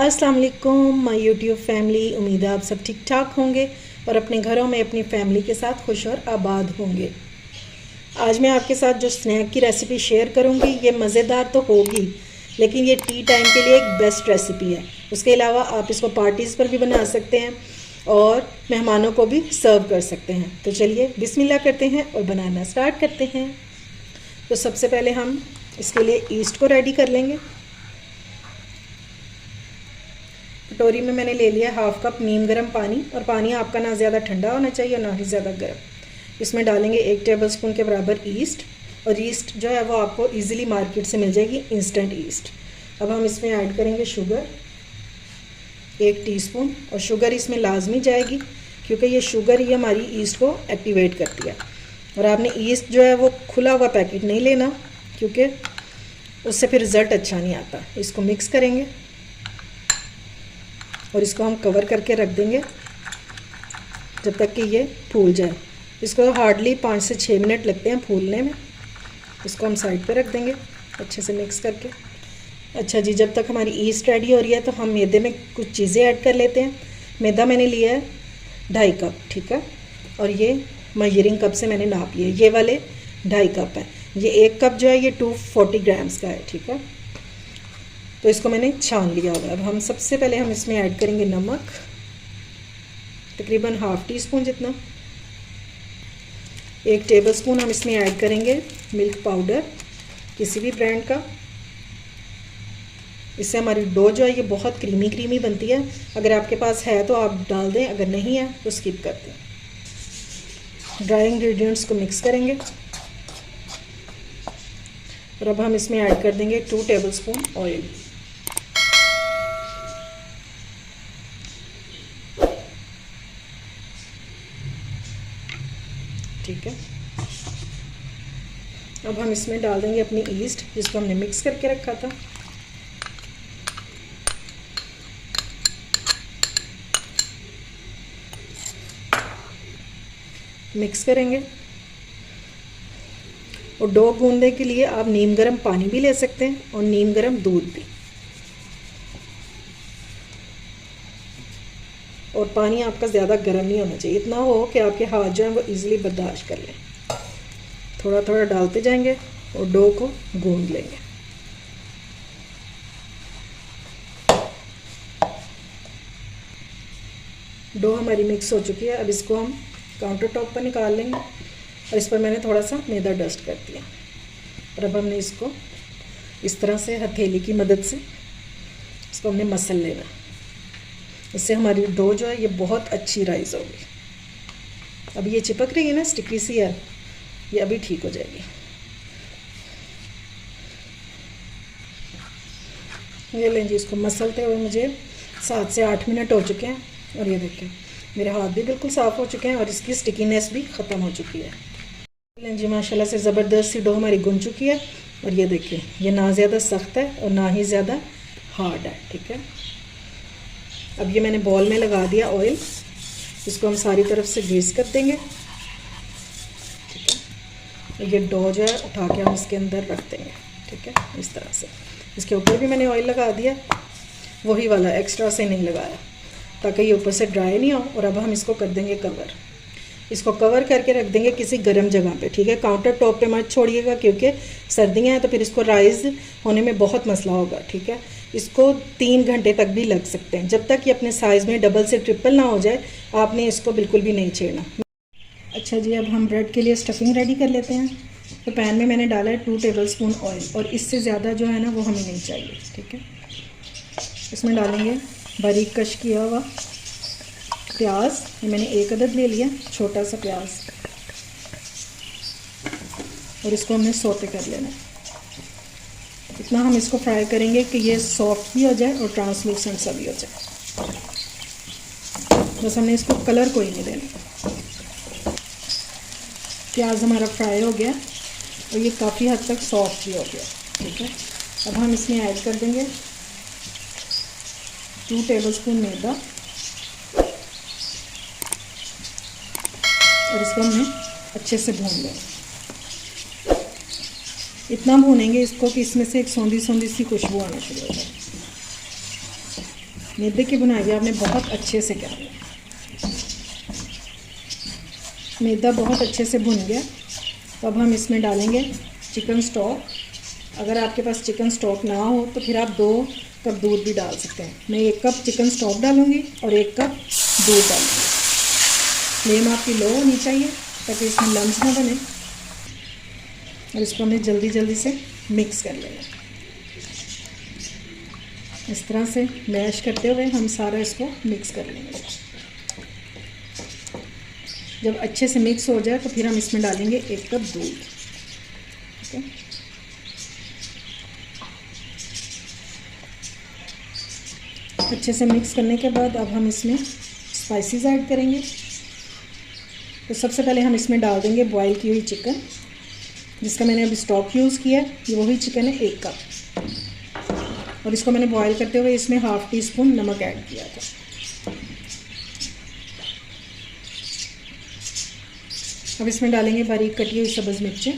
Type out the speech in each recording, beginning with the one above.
अस्सलाम वालेकुम my YouTube family. उम्मीद है आप सब ठीक ठाक होंगे और अपने घरों में अपनी फैमिली के साथ खुश और आबाद होंगे। आज मैं आपके साथ जो स्नैक की रेसिपी शेयर करूंगी ये मज़ेदार तो होगी, लेकिन ये टी टाइम के लिए एक बेस्ट रेसिपी है। उसके अलावा आप इसको पार्टीज़ पर भी बना सकते हैं और मेहमानों को भी सर्व कर सकते हैं। तो चलिए बिस्मिल्लाह करते हैं और बनाना स्टार्ट करते हैं। तो सबसे पहले हम इसके लिए ईस्ट को रेडी कर लेंगे। कटोरी में मैंने ले लिया हाफ कप नीम गर्म पानी, और पानी आपका ना ज़्यादा ठंडा होना चाहिए और ना ही ज़्यादा गर्म। इसमें डालेंगे 1 टेबलस्पून के बराबर ईस्ट, और ईस्ट जो है वो आपको इजीली मार्केट से मिल जाएगी, इंस्टेंट ईस्ट। अब हम इसमें ऐड करेंगे शुगर 1 टीस्पून, और शुगर इसमें लाजमी जाएगी क्योंकि ये शुगर ही हमारी ईस्ट को एक्टिवेट करती है। और आपने ईस्ट जो है वो खुला हुआ पैकेट नहीं लेना क्योंकि उससे फिर रिज़ल्ट अच्छा नहीं आता। इसको मिक्स करेंगे और इसको हम कवर करके रख देंगे जब तक कि ये फूल जाए। इसको हार्डली 5 से 6 मिनट लगते हैं फूलने में। इसको हम साइड पे रख देंगे अच्छे से मिक्स करके। अच्छा जी, जब तक हमारी ईस्ट रेडी हो रही है तो हम मैदे में कुछ चीज़ें ऐड कर लेते हैं। मैदा मैंने लिया है 2.5 कप, ठीक है, और ये मेजरिंग कप से मैंने नाप लिया। ये वाले 2.5 कप है, ये 1 कप जो है ये 240 ग्राम्स का है, ठीक है। तो इसको मैंने छान लिया हुआ है। अब हम सबसे पहले हम इसमें ऐड करेंगे नमक, तकरीबन ½ टीस्पून जितना। 1 टेबलस्पून हम इसमें ऐड करेंगे मिल्क पाउडर किसी भी ब्रांड का। इससे हमारी डो जो है ये बहुत क्रीमी बनती है। अगर आपके पास है तो आप डाल दें, अगर नहीं है तो स्किप कर दें। ड्राई इंग्रेडिएंट्स को मिक्स करेंगे और अब हम इसमें ऐड कर देंगे 2 टेबलस्पून ऑयल। ठीक है, अब हम इसमें डाल देंगे अपनी ईस्ट जिसको हमने मिक्स करके रखा था। मिक्स करेंगे और डो गूंदने के लिए आप नीम गर्म पानी भी ले सकते हैं और नीम गर्म दूध भी। और पानी आपका ज़्यादा गर्म नहीं होना चाहिए, इतना हो कि आपके हाथ जो हैं वो इजीली बर्दाश्त कर लें। थोड़ा थोड़ा डालते जाएंगे और डो को गूंद लेंगे। डो हमारी मिक्स हो चुकी है। अब इसको हम काउंटर टॉप पर निकाल लेंगे और इस पर मैंने थोड़ा सा मैदा डस्ट कर दिया। और अब हमने इसको इस तरह से हथेली की मदद से इसको हमने मसल लेना। इससे हमारी डो जो है ये बहुत अच्छी राइज होगी। अब ये चिपक रही है ना, स्टिकी सी है, ये अभी ठीक हो जाएगी। ये लें जी, इसको मसलते हुए मुझे 7 से 8 मिनट हो चुके हैं और ये देखें मेरे हाथ भी बिल्कुल साफ़ हो चुके हैं और इसकी स्टिकीनेस भी ख़त्म हो चुकी है। लें जी, माशाल्लाह से ज़बरदस्त सी डो हमारी गुन चुकी है। और ये देखिए ये ना ज़्यादा सख्त है और ना ही ज़्यादा हार्ड है, ठीक है। अब ये मैंने बॉल में लगा दिया ऑयल, इसको हम सारी तरफ से ग्रीस कर देंगे, ठीक है। ये डो जो है उठा के हम इसके अंदर रख देंगे, ठीक है, इस तरह से। इसके ऊपर भी मैंने ऑयल लगा दिया, वही वाला, एक्स्ट्रा से नहीं लगाया ताकि ये ऊपर से ड्राई नहीं हो। और अब हम इसको कर देंगे कवर। इसको कवर करके रख देंगे किसी गर्म जगह पे, ठीक है। काउंटर टॉप पे मत छोड़िएगा क्योंकि सर्दियाँ हैं तो फिर इसको राइज होने में बहुत मसला होगा, ठीक है। इसको 3 घंटे तक भी लग सकते हैं। जब तक ये अपने साइज़ में डबल से ट्रिपल ना हो जाए आपने इसको बिल्कुल भी नहीं छेड़ना। अच्छा जी, अब हम ब्रेड के लिए स्टफिंग रेडी कर लेते हैं। तो पैन में मैंने डाला है 2 टेबलस्पून ऑयल, और इससे ज़्यादा जो है ना वो हमें नहीं चाहिए, ठीक है। इसमें डालेंगे बारीक कश किया हुआ प्याज। ये मैंने 1 अदद ले लिया, छोटा सा प्याज, और इसको हमने सौते कर लेना है। इतना हम इसको फ्राई करेंगे कि ये सॉफ्ट भी हो जाए और ट्रांसलूसेंट सा भी हो जाए। बस हमने इसको कलर कोई नहीं देना। प्याज हमारा फ्राई हो गया और ये काफ़ी हद तक सॉफ्ट भी हो गया, ठीक है। अब हम इसमें ऐड कर देंगे 2 टेबलस्पून मैदा, और इसको हमने अच्छे से भून लेंगे। इतना भूनेंगे इसको कि इसमें से एक सौंधी सौंधी सी खुशबू आना शुरू हो जाए। मैदे की बुनाई आपने बहुत अच्छे से करनी है। मैदा बहुत अच्छे से भुन गया, तो अब हम इसमें डालेंगे चिकन स्टॉक। अगर आपके पास चिकन स्टॉक ना हो तो फिर आप 2 कप दूध भी डाल सकते हैं। मैं 1 कप चिकन स्टॉक डालूँगी और 1 कप दूध डालूँगी। फ्लेम आपकी लो होनी चाहिए ताकि इसमें लम्स ना बने, और इसको हमें जल्दी जल्दी से मिक्स कर लेना। इस तरह से मैश करते हुए हम सारा इसको मिक्स कर लेंगे। जब अच्छे से मिक्स हो जाए तो फिर हम इसमें डालेंगे 1 कप दूध। ठीक है, अच्छे से मिक्स करने के बाद अब हम इसमें स्पाइसेस ऐड करेंगे। तो सबसे पहले हम इसमें डाल देंगे बॉईल की हुई चिकन, जिसका मैंने अभी स्टॉक यूज़ किया है। ये वही चिकन है 1 कप, और इसको मैंने बॉईल करते हुए इसमें ½ टीस्पून नमक ऐड किया था। अब इसमें डालेंगे बारीक कटी हुई सब्ज़ मिर्चें।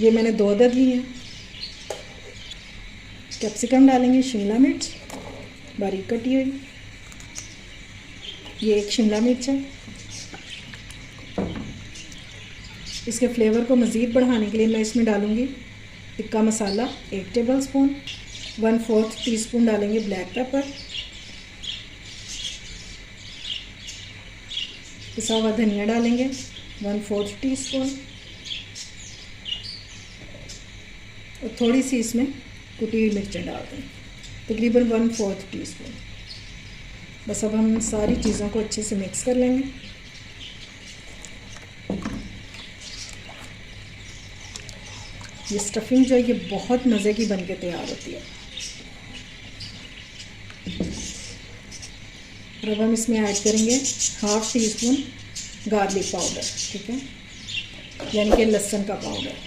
ये मैंने 2 अदद ली हैं। कैप्सिकम डालेंगे, शिमला मिर्च बारीक कटी हुई, ये 1 शिमला मिर्च है। इसके फ्लेवर को मज़ीद बढ़ाने के लिए मैं इसमें डालूँगी टिक्का मसाला 1 टेबलस्पून, 1/4 टीस्पून डालेंगे ब्लैक पेपर, पिसा हुआ धनिया डालेंगे 1/4 टीस्पून, और थोड़ी सी इसमें कुटी हुई मिर्चें डाल दें, तकरीबन 1/4 टीस्पून। बस अब हम सारी चीज़ों को अच्छे से मिक्स कर लेंगे। ये स्टफिंग जो है ये बहुत मज़े की बनके तैयार होती है। और अब हम इसमें ऐड करेंगे ½ टीस्पून गार्लिक पाउडर। ठीक है, यानी कि लहसुन का पाउडर।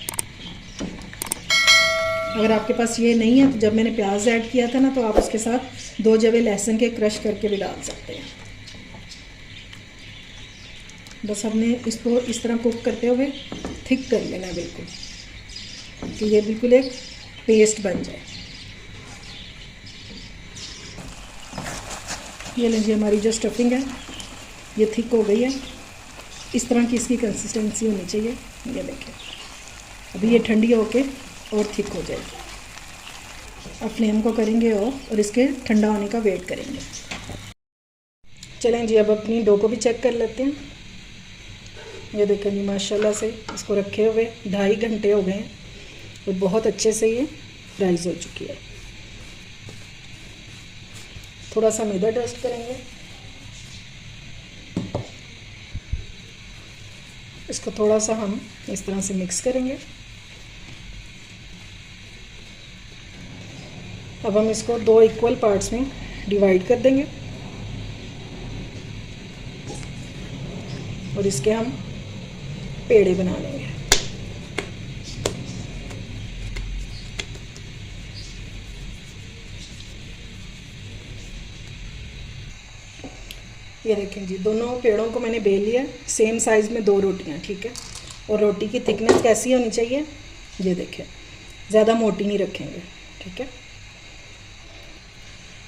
अगर आपके पास ये नहीं है तो जब मैंने प्याज ऐड किया था ना, तो आप उसके साथ 2 जवे लहसुन के क्रश करके भी डाल सकते हैं। बस हमने इसको इस तरह कुक करते हुए थिक कर लेना है बिल्कुल, कि ये बिल्कुल एक पेस्ट बन जाए। ये लीजिए, हमारी जो स्टफिंग है ये थिक हो गई है। इस तरह की इसकी कंसिस्टेंसी होनी चाहिए। ये देखिए, अभी ये ठंडी होके और थिक हो जाएगी। अब फ्लेम को करेंगे और इसके ठंडा होने का वेट करेंगे। चलें जी, अब अपनी डो को भी चेक कर लेते हैं। ये देखें जी, माशाल्लाह से इसको रखे हुए 2.5 घंटे हो गए हैं और बहुत अच्छे से ये राइस हो चुकी है। थोड़ा सा मैदा डस्ट करेंगे, इसको थोड़ा सा हम इस तरह से मिक्स करेंगे। अब हम इसको 2 इक्वल पार्ट्स में डिवाइड कर देंगे और इसके हम पेड़े बना लेंगे। ये देखें जी, दोनों पेड़ों को मैंने बेल लिया, सेम साइज़ में 2 रोटियां। ठीक है, और रोटी की थिकनेस कैसी होनी चाहिए, ये देखें, ज़्यादा मोटी नहीं रखेंगे। ठीक है,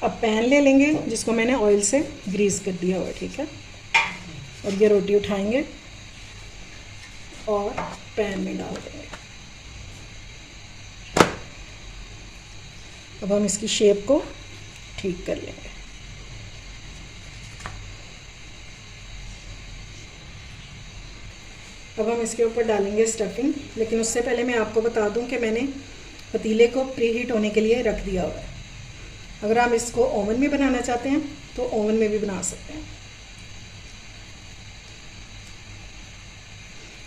अब पैन ले लेंगे जिसको मैंने ऑयल से ग्रीस कर दिया हुआ है। ठीक है, और ये रोटी उठाएंगे और पैन में डाल देंगे। अब हम इसकी शेप को ठीक कर लेंगे। अब हम इसके ऊपर डालेंगे स्टफिंग, लेकिन उससे पहले मैं आपको बता दूं कि मैंने पतीले को प्री हीट होने के लिए रख दिया हुआ है। अगर आप इसको ओवन में बनाना चाहते हैं तो ओवन में भी बना सकते हैं।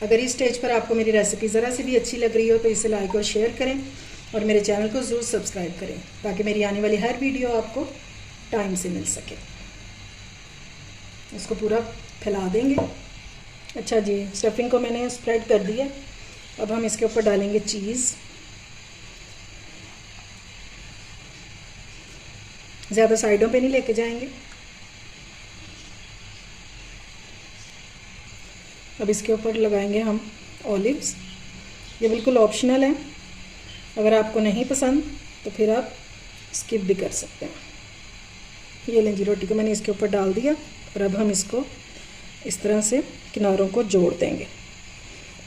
अगर इस स्टेज पर आपको मेरी रेसिपी ज़रा सी भी अच्छी लग रही हो तो इसे लाइक और शेयर करें और मेरे चैनल को ज़रूर सब्सक्राइब करें ताकि मेरी आने वाली हर वीडियो आपको टाइम से मिल सके। इसको पूरा फैला देंगे। अच्छा जी, स्टफिंग को मैंने स्प्रेड कर दिया। अब हम इसके ऊपर डालेंगे चीज़। ज़्यादा साइडों पे नहीं लेके जाएंगे। अब इसके ऊपर लगाएंगे हम ऑलिव्स। ये बिल्कुल ऑप्शनल है, अगर आपको नहीं पसंद तो फिर आप स्किप भी कर सकते हैं। ये लें जी, रोटी को मैंने इसके ऊपर डाल दिया और अब हम इसको इस तरह से किनारों को जोड़ देंगे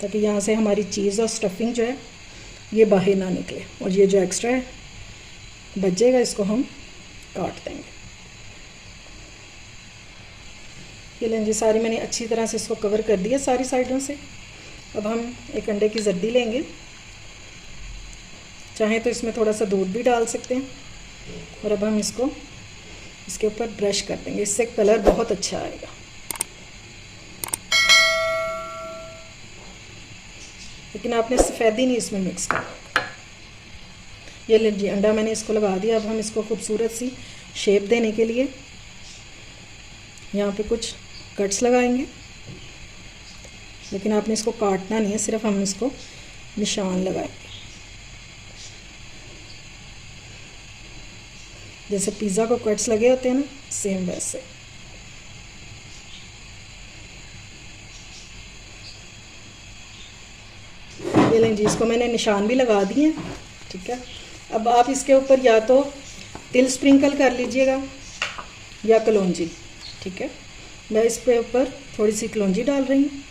ताकि यहाँ से हमारी चीज़ और स्टफिंग जो है ये बाहर ना निकले, और ये जो एक्स्ट्रा है बच जाएगा इसको हम काट देंगे। ये लें जी, सारी मैंने अच्छी तरह से इसको कवर कर दिया सारी साइडों से। अब हम एक अंडे की जर्दी लेंगे, चाहें तो इसमें थोड़ा सा दूध भी डाल सकते हैं, और अब हम इसको इसके ऊपर ब्रश कर देंगे, इससे कलर बहुत अच्छा आएगा। लेकिन आपने सफ़ेदी नहीं इसमें मिक्स करना। ये लीजिए अंडा मैंने इसको लगा दिया। अब हम इसको खूबसूरत सी शेप देने के लिए यहाँ पे कुछ कट्स लगाएंगे, लेकिन आपने इसको काटना नहीं है, सिर्फ हम इसको निशान लगाएंगे जैसे पिज़्ज़ा को कट्स लगे होते हैं ना, सेम वैसे। ये लें जी, इसको मैंने निशान भी लगा दिए हैं, ठीक है। अब आप इसके ऊपर या तो तिल स्प्रिंकल कर लीजिएगा या कलौंजी, ठीक है। मैं इस पे ऊपर थोड़ी सी कलौंजी डाल रही हूँ,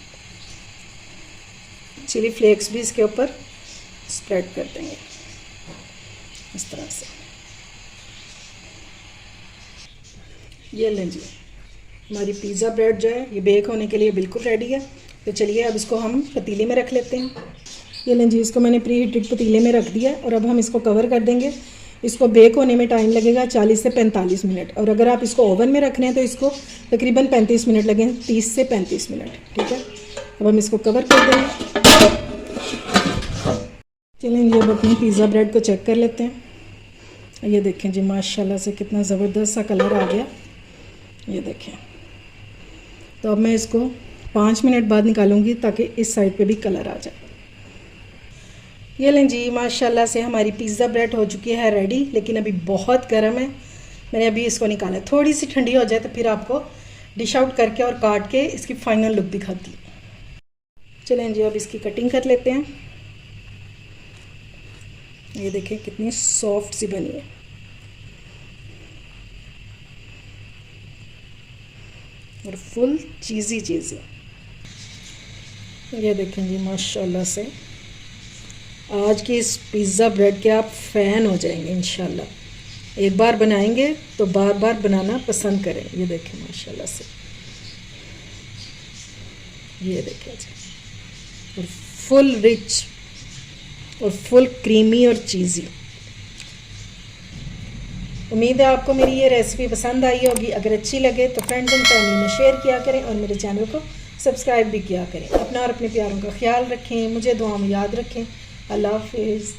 चिली फ्लेक्स भी इसके ऊपर स्प्रेड कर देंगे इस तरह से। ये लें जी, हमारी पिज़्ज़ा ब्रेड जो है ये बेक होने के लिए बिल्कुल रेडी है। तो चलिए अब इसको हम पतीले में रख लेते हैं। ये लें जी, इसको मैंने प्री हीटेड पतीले में रख दिया और अब हम इसको कवर कर देंगे। इसको बेक होने में टाइम लगेगा 40 से 45 मिनट, और अगर आप इसको ओवन में रख रहे हैं तो इसको तकरीबन 35 मिनट लगेंगे, 30 से 35 मिनट, ठीक है। अब हम इसको कवर कर देंगे। चलें जी, अब अपनी पिज़्ज़ा ब्रेड को चेक कर लेते हैं। ये देखें जी, माशाल्लाह से कितना ज़बरदस्त सा कलर आ गया, ये देखें। तो अब मैं इसको 5 मिनट बाद निकालूंगी ताकि इस साइड पे भी कलर आ जाए। ये लें जी, माशाल्लाह से हमारी पिज़्ज़ा ब्रेड हो चुकी है रेडी, लेकिन अभी बहुत गर्म है। मैंने अभी इसको निकाला है, थोड़ी सी ठंडी हो जाए तो फिर आपको डिश आउट करके और काट के इसकी फाइनल लुक दिखाती हूँ। चलें जी, अब इसकी कटिंग कर लेते हैं। ये देखें कितनी सॉफ्ट सी बनी है, और फुल चीज़ी चीज़ी। ये देखें जी, माशाल्लाह से आज की इस पिज़्ज़ा ब्रेड के आप फ़ैन हो जाएंगे इंशाल्लाह। एक बार बनाएंगे तो बार बार बनाना पसंद करें। ये देखें माशाल्लाह से, ये देखें जी, और फुल रिच और फुल क्रीमी और चीज़ी। उम्मीद है आपको मेरी ये रेसिपी पसंद आई होगी। अगर अच्छी लगे तो फ्रेंड्स एंड फैमिली में शेयर किया करें और मेरे चैनल को सब्सक्राइब भी किया करें। अपना और अपने प्यारों का ख्याल रखें, मुझे दुआ में याद रखें। अल्लाह हाफिज़।